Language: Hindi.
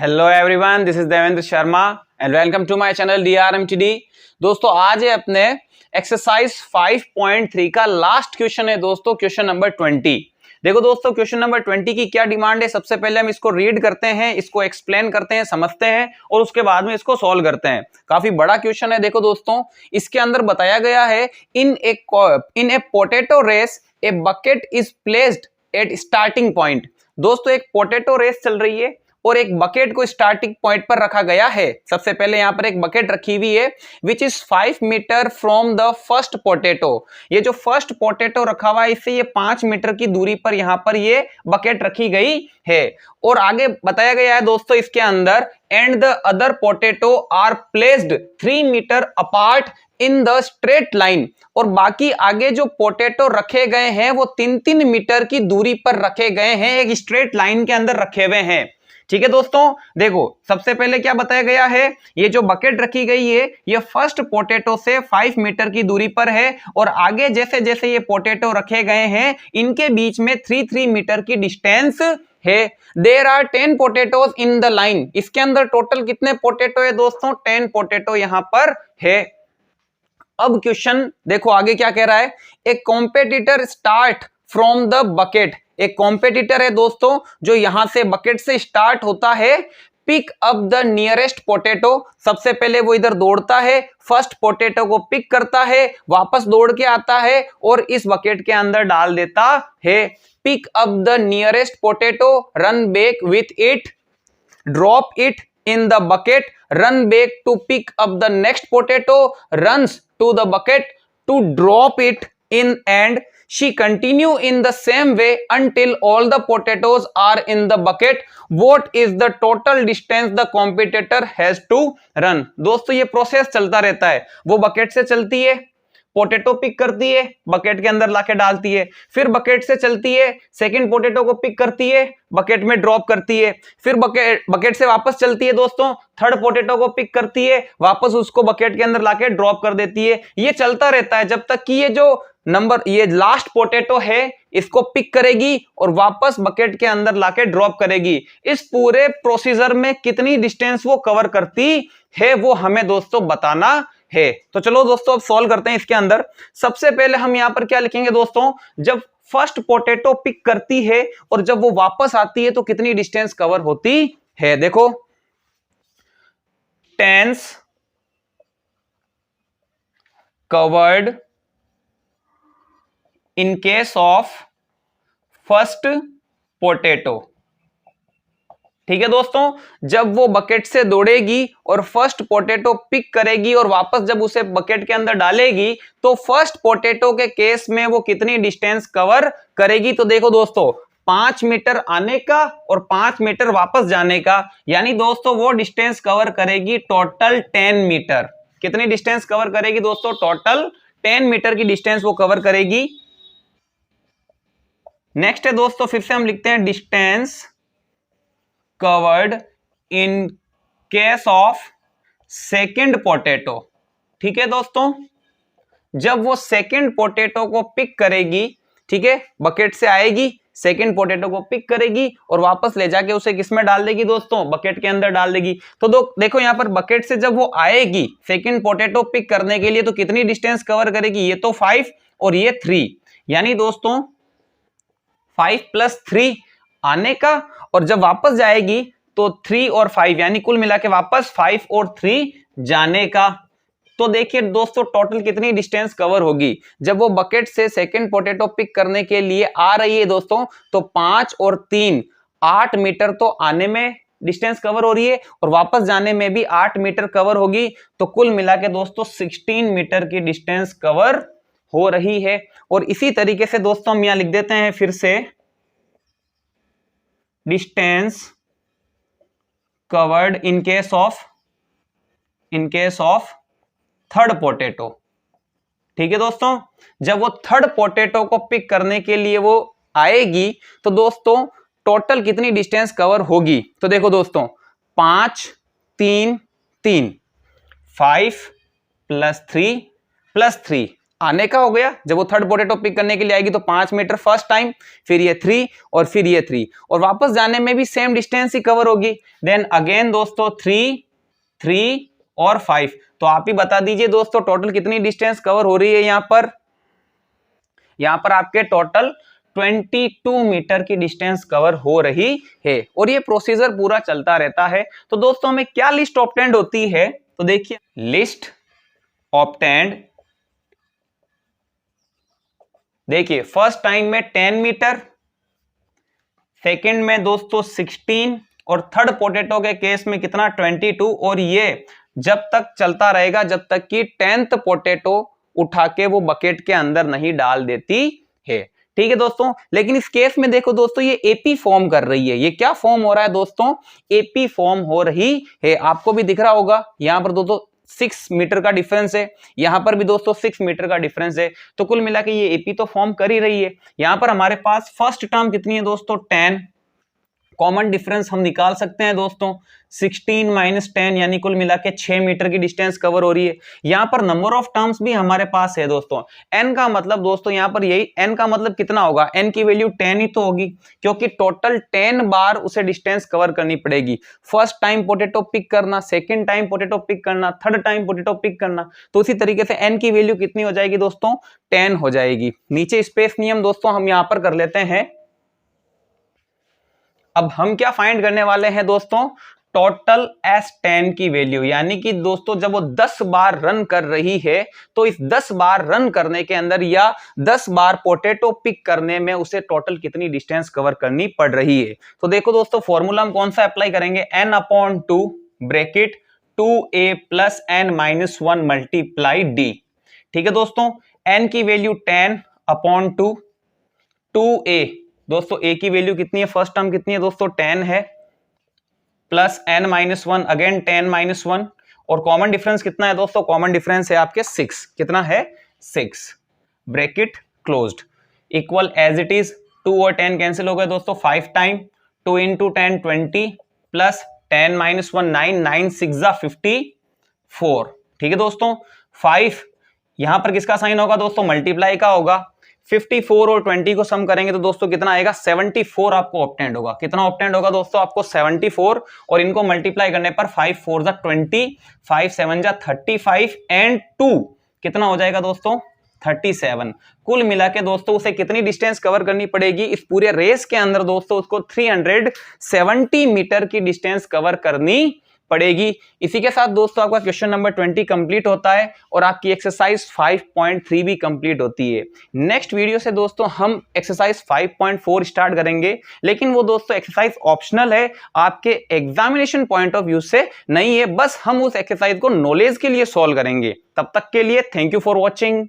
Hello everyone, this is Devendra Sharma and welcome to my channel DRMTD। दोस्तों आज है अपने एक्सरसाइज 5.3 का लास्ट क्वेश्चन है दोस्तों, क्वेश्चन नंबर 20। देखो दोस्तों, क्वेश्चन नंबर 20 की क्या डिमांड है, सबसे पहले हम इसको रीड करते हैं, इसको एक्सप्लेन करते हैं, समझते हैं और उसके बाद में इसको सॉल्व करते हैं। काफी बड़ा क्वेश्चन है। देखो दोस्तों, इसके अंदर बताया गया है in a potato race a bucket is placed at starting point. दोस्तों एक पोटैटो रेस चल रही है और एक बकेट को स्टार्टिंग पॉइंट पर रखा गया है। सबसे पहले यहां पर एक बकेट रखी हुई है which is 5 meter from the first potato. ये जो फर्स्ट पोटैटो रखा हुआ है इससे ये 5 मीटर की दूरी पर यहां पर ये बकेट रखी गई है। और आगे बताया गया है दोस्तों इसके अंदर and the other potato are placed 3 meter apart in the straight line. और बाकी आगे जो पोटैटो रखे गए हैं वो 3-3 मीटर की दूरी पर रखे गए हैं, एक स्ट्रेट लाइन के अंदर रखे हुए हैं। ठीक है दोस्तों, देखो सबसे पहले क्या बताया गया है, ये जो बकेट रखी गई है ये फर्स्ट पोटैटो से 5 मीटर की दूरी पर है और आगे जैसे जैसे ये पोटैटो रखे गए हैं इनके बीच में 3-3 मीटर की डिस्टेंस है। There are 10 potatoes in the line. इसके अंदर टोटल कितने पोटैटो है दोस्तों? 10 पोटैटो यहां पर है। अब क्वेश्चन देखो आगे क्या कह रहा है, a competitor start from the bucket. एक कॉम्पिटिटर है दोस्तों जो यहां से बकेट से स्टार्ट होता है। Pick up the nearest potato. सबसे पहले वो इधर दौड़ता है, फर्स्ट पोटैटो को पिक करता है, वापस दौड़ के आता है और इस बकेट के अंदर डाल देता है। Pick up the nearest potato, run back with it, drop it in the bucket, run back to pick up the next potato, runs to the bucket to drop it in, and she continue in the same way until all the potatoes are in the bucket. What is the total distance the competitor has to run? दोस्तों ये प्रोसेस चलता रहता है, वो बकेट से चलती है, पोटैटो पिक करती है, बकेट के अंदर लाके डालती है, फिर बकेट से चलती है, सेकंड पोटैटो को पिक करती है, बकेट में ड्रॉप करती है, फिर बकेट से वापस चलती है दोस्तों, थर्ड पोटैटो को पिक करती है, वापस उसको बकेट के अंदर लाके ड्रॉप कर देती है। ये चलता रहता है जब तक कि ये लास्ट पोटैटो है इसको पिक करेगी और वापस बकेट के अंदर लाके ड्रॉप करेगी। इस पूरे प्रोसीजर में कितनी डिस्टेंस वो कवर करती है वो हमें दोस्तों बताना है। तो चलो दोस्तों अब सॉल्व करते हैं। इसके अंदर सबसे पहले हम यहां पर क्या लिखेंगे दोस्तों, जब फर्स्ट पोटैटो पिक करती है और जब वो वापस आती है तो कितनी डिस्टेंस कवर होती है। देखो tens covered in case of first potato. ठीक है दोस्तों, जब वो बकेट से दौड़ेगी और फर्स्ट पोटैटो पिक करेगी और वापस जब उसे बकेट के अंदर डालेगी तो फर्स्ट पोटैटो के केस में वो कितनी डिस्टेंस कवर करेगी। तो देखो दोस्तों 5 मीटर आने का और 5 मीटर वापस जाने का, यानी दोस्तों वो डिस्टेंस कवर करेगी टोटल 10 मीटर। कितनी डिस्टेंस कवर करेगी दोस्तों? टोटल 10 मीटर की डिस्टेंस वो कवर करेगी। नेक्स्ट है दोस्तों, फिर से हम लिखते हैं distance covered in case of second potato. ठीक है दोस्तों, जब वो सेकेंड पोटैटो को पिक करेगी, ठीक है, बकेट से आएगी, सेकेंड पोटैटो को पिक करेगी और वापस ले जाके उसे किसमें डाल देगी दोस्तों? बकेट के अंदर डाल देगी। तो देखो यहां पर बकेट से जब वो आएगी सेकेंड पोटैटो पिक करने के लिए तो कितनी डिस्टेंस कवर करेगी? ये तो 5 और ये 3, यानी दोस्तों 5 + 3 आने का और जब वापस जाएगी तो 3 और 5, यानी कुल मिला के वापस 5 और 3 जाने का। तो देखिए दोस्तों टोटल कितनी डिस्टेंस कवर होगी। जब वो बकेट से सेकंड पोटैटो पिक करने के लिए आ रही है दोस्तों तो 5 और 3 8 मीटर तो आने में डिस्टेंस कवर हो रही है और वापस जाने में भी 8 मीटर कवर होगी। तो कुल मिला के दोस्तों 16 मीटर की डिस्टेंस कवर हो रही है। और इसी तरीके से दोस्तों हम यहां लिख देते हैं फिर से distance covered in case of third potato. ठीक है दोस्तों, जब वो थर्ड पोटैटो को पिक करने के लिए वो आएगी तो दोस्तों टोटल कितनी डिस्टेंस कवर होगी। तो देखो दोस्तों 5 3 3 5 + 3 + 3 आने का हो गया, जब वो थर्ड पोटैटो पिक करने के लिए आएगी तो 5 मीटर फर्स्ट टाइम, फिर ये 3 और फिर ये 3, और वापस जाने में भी सेम डिस्टेंस ही कवर होगी। देन अगेन दोस्तों 3, 3 और 5। तो आप ही बता दीजिए दोस्तों टोटल कितनी डिस्टेंस कवर हो रही है यहां पर आपके टोटल 22 मीटर की डिस्टेंस कवर हो रही है, और ये प्रोसीजर पूरा चलता रहता है। तो दोस्तों हमें क्या लिस्ट ऑब्टेंड होती है, तो देखिए लिस्ट ऑब्टेंड, देखिए फर्स्ट टाइम में 10 मीटर, सेकंड में दोस्तों 16, और थर्ड पोटैटो के केस में कितना 22, और ये जब तक चलता रहेगा जब तक कि 10th पोटैटो उठा के वो बकेट के अंदर नहीं डाल देती है। ठीक है दोस्तों, लेकिन इस केस में देखो दोस्तों ये एपी फॉर्म कर रही है। ये क्या फॉर्म हो रहा है दोस्तों, एपी फॉर्म हो रही है। आपको भी दिख रहा होगा यहां पर दोस्तों 6 मीटर का डिफरेंस है, यहां पर भी दोस्तों 6 मीटर का डिफरेंस है। तो कुल मिला के ये एपी तो फॉर्म कर ही रही है। यहां पर हमारे पास फर्स्ट टर्म कितनी है दोस्तों 10, कॉमन डिफरेंस हम निकाल सकते हैं दोस्तों 16 माइनस 10, यानी कुल मिला के 6 मीटर की डिस्टेंस कवर हो रही है। यहां पर नंबर ऑफ टर्म्स भी हमारे पास है दोस्तों, n का मतलब दोस्तों यहां पर यही n का मतलब कितना होगा, n की वैल्यू 10 ही तो होगी, क्योंकि टोटल 10 बार उसे डिस्टेंस कवर करनी पड़ेगी। फर्स्ट टाइम पोटैटो पिक करना, सेकेंड टाइम पोटैटो पिक करना, थर्ड टाइम पोटैटो पिक करना, तो उसी तरीके से n की वैल्यू कितनी हो जाएगी दोस्तों 10 हो जाएगी। नीचे स्पेस नियम दोस्तों हम यहां पर कर लेते हैं। अब हम क्या फाइंड करने वाले हैं दोस्तों, टोटल S10 की वैल्यू, यानी कि दोस्तों जब वो 10 बार रन कर रही है तो इस 10 बार रन करने के अंदर या 10 बार पोटैटो पिक करने में उसे टोटल कितनी डिस्टेंस कवर करनी पड़ रही है। तो देखो दोस्तों फॉर्मूला हम कौन सा अप्लाई करेंगे, n/2 bracket 2a plus n-1 multiply d। ठीक है दोस्तों, n की वैल्यू 10/2, 2a दोस्तों a की वैल्यू कितनी है, फर्स्ट टर्म कितनी है दोस्तों 10 है, प्लस n-1 अगेन 10-1, और कॉमन डिफरेंस कितना है दोस्तों, कॉमन डिफरेंस है आपके 6, कितना है 6, bracket closed, equal as it is 2 और 10 कैंसिल हो गए दोस्तों 5 टाइम, 2 into 10 20 प्लस 10-1 9, 9 6 54। ठीक है दोस्तों, 5 यहां पर किसका साइन होगा दोस्तों, मल्टीप्लाई का होगा। 54 और 20 को सम करेंगे तो दोस्तों कितना आएगा 74 आपको ऑब्टेंड होगा। कितना ऑब्टेंड होगा दोस्तों आपको 74, और इनको मल्टीप्लाई करने पर 5 4 20, 5 7 35 एंड 2 कितना हो जाएगा दोस्तों 37। कुल मिला के दोस्तों उसे कितनी डिस्टेंस कवर करनी पड़ेगी इस पूरे रेस के अंदर दोस्तों, उसको 370 मीटर की डिस्टेंस कवर करनी पड़ेगी। इसी के साथ दोस्तों आपका क्वेश्चन नंबर 20 कंप्लीट होता है और आपकी एक्सरसाइज 5.3 भी कंप्लीट होती है। नेक्स्ट वीडियो से दोस्तों हम एक्सरसाइज 5.4 स्टार्ट करेंगे, लेकिन वो दोस्तों एक्सरसाइज ऑप्शनल है, आपके एग्जामिनेशन पॉइंट ऑफ व्यू से नहीं है, बस हम उस एक्सरसाइज को नॉलेज के लिए सॉल्व करेंगे। तब तक के लिए थैंक यू फॉर वॉचिंग।